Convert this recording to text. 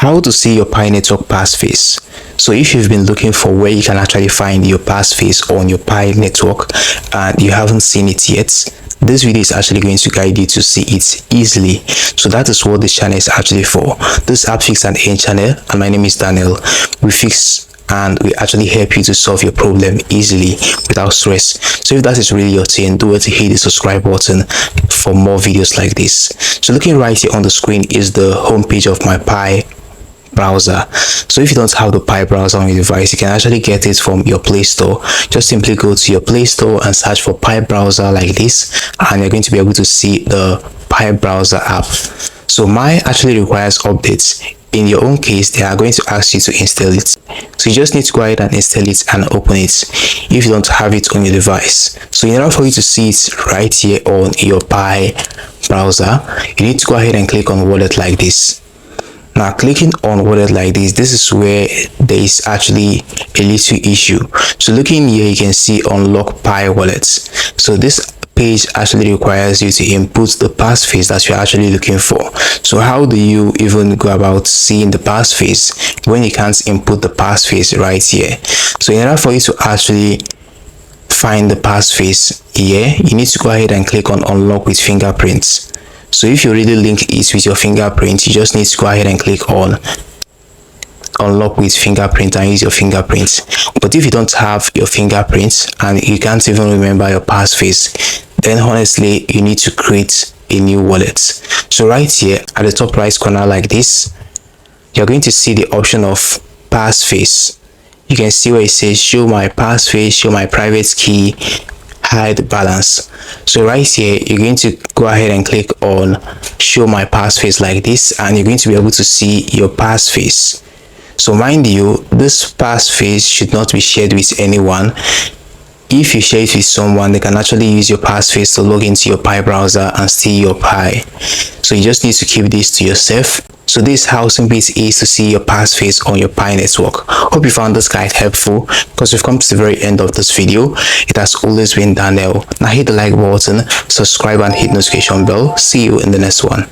How to see your Pi network passphrase. So if you've been looking for where you can actually find your passphrase on your Pi network and you haven't seen it yet, this video is actually going to guide you to see it easily. So that is what this channel is actually for. This app fix and end channel, and my name is Daniel. We fix and we actually help you to solve your problem easily without stress. So if that is really your thing, do it to hit the subscribe button for more videos like this. So looking right here on the screen is the home page of my Pi browser. So if you don't have the Pi browser on your device, you can actually get it from your Play Store. Just simply go to your Play Store and search for Pi browser like this, and you're going to be able to see the Pi browser app. So mine actually requires updates. In your own case, they are going to ask you to install it. So you just need to go ahead and install it and open it if you don't have it on your device. So in order for you to see it right here on your Pi browser, you need to go ahead and click on wallet like this. Now clicking on wallet like this is where there is actually a little issue. So looking here, you can see unlock Pi wallets. So this page actually requires you to input the passphrase that you're actually looking for. So how do you even go about seeing the passphrase when you can't input the passphrase right here? So in order for you to actually find the passphrase here, you need to go ahead and click on unlock with fingerprints. So if you really link it with your fingerprint, you just need to go ahead and click on unlock with fingerprint and use your fingerprint. But if you don't have your fingerprints and you can't even remember your passphrase, then honestly you need to create a new wallet. So right here at the top right corner like this, you're going to see the option of passphrase. You can see where it says show my passphrase, show my private key, hide balance. So right here you're going to go ahead and click on show my passphrase like this, and you're going to be able to see your passphrase. So mind you, this passphrase should not be shared with anyone. If you share it with someone, they can actually use your passphrase to log into your Pi browser and steal your Pi. So you just need to keep this to yourself. So this is how simple it is to see your passphrase on your Pi network. Hope you found this guide helpful, because we've come to the very end of this video. It has always been Daniel. Now hit the like button, subscribe and hit notification bell. See you in the next one.